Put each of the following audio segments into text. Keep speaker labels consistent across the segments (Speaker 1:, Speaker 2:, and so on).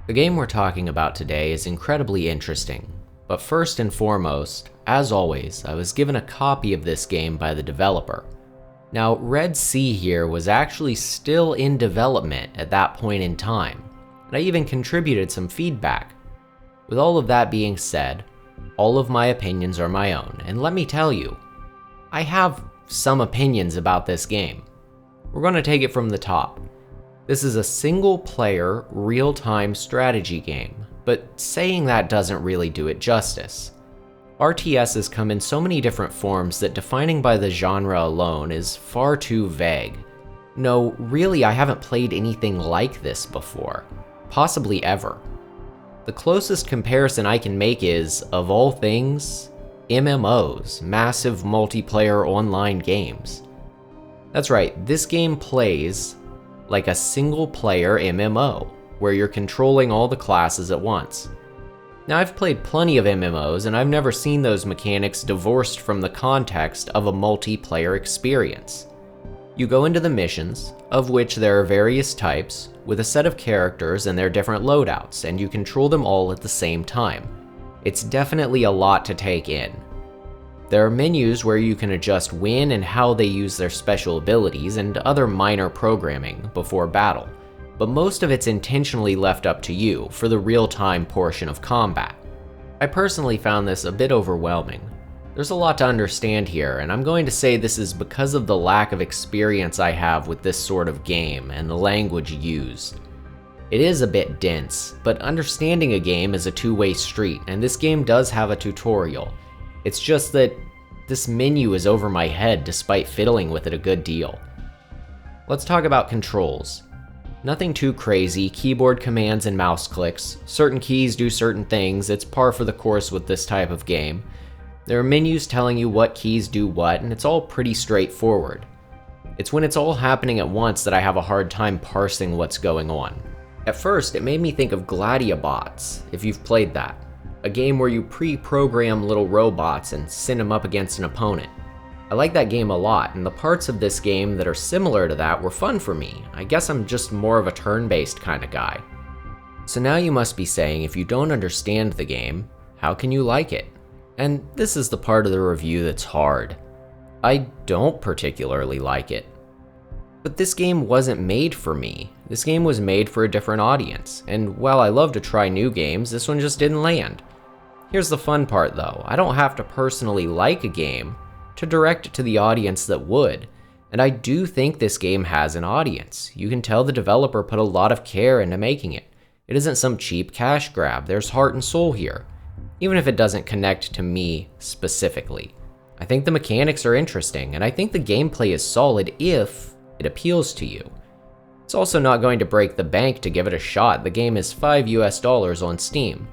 Speaker 1: The game we're talking about today is incredibly interesting, but first and foremost, as always, I was given a copy of this game by the developer. Now, Red Sea here was actually still in development at that point in time, and I even contributed some feedback. With all of that being said, all of my opinions are my own, and let me tell you, I have some opinions about this game. We're going to take it from the top. This is a single-player, real-time strategy game, but saying that doesn't really do it justice. RTSs come in so many different forms that defining by the genre alone is far too vague. No, really, I haven't played anything like this before, possibly ever. The closest comparison I can make is, of all things, MMOs, massive multiplayer online games. That's right, this game plays like a single-player MMO, where you're controlling all the classes at once. Now, I've played plenty of MMOs, and I've never seen those mechanics divorced from the context of a multiplayer experience. You go into the missions, of which there are various types, with a set of characters and their different loadouts, and you control them all at the same time. It's definitely a lot to take in. There are menus where you can adjust when and how they use their special abilities and other minor programming before battle, but most of it's intentionally left up to you for the real-time portion of combat. I personally found this a bit overwhelming. There's a lot to understand here, and I'm going to say this is because of the lack of experience I have with this sort of game and the language used. It is a bit dense, but understanding a game is a two-way street, and this game does have a tutorial. It's just that this menu is over my head despite fiddling with it a good deal. Let's talk about controls. Nothing too crazy, keyboard commands and mouse clicks. Certain keys do certain things, it's par for the course with this type of game. There are menus telling you what keys do what, and it's all pretty straightforward. It's when it's all happening at once that I have a hard time parsing what's going on. At first, it made me think of GladiaBots, if you've played that. A game where you pre-program little robots and send them up against an opponent. I like that game a lot, and the parts of this game that are similar to that were fun for me. I guess I'm just more of a turn-based kind of guy. So now you must be saying, if you don't understand the game, how can you like it? And this is the part of the review that's hard. I don't particularly like it. But this game wasn't made for me. This game was made for a different audience, and while I love to try new games, this one just didn't land. Here's the fun part though, I don't have to personally like a game to direct it to the audience that would, and I do think this game has an audience. You can tell the developer put a lot of care into making it. It isn't some cheap cash grab, there's heart and soul here, even if it doesn't connect to me specifically. I think the mechanics are interesting, and I think the gameplay is solid if it appeals to you. It's also not going to break the bank to give it a shot. The game is $5 on Steam.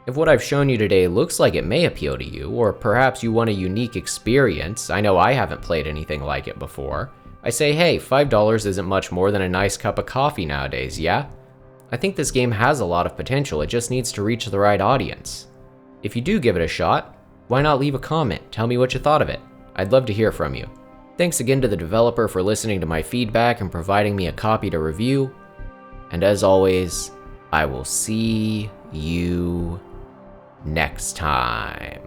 Speaker 1: If what I've shown you today looks like it may appeal to you, or perhaps you want a unique experience, I know I haven't played anything like it before, I say hey, $5 isn't much more than a nice cup of coffee nowadays, yeah? I think this game has a lot of potential, it just needs to reach the right audience. If you do give it a shot, why not leave a comment, tell me what you thought of it. I'd love to hear from you. Thanks again to the developer for listening to my feedback and providing me a copy to review. And as always, I will see you next time.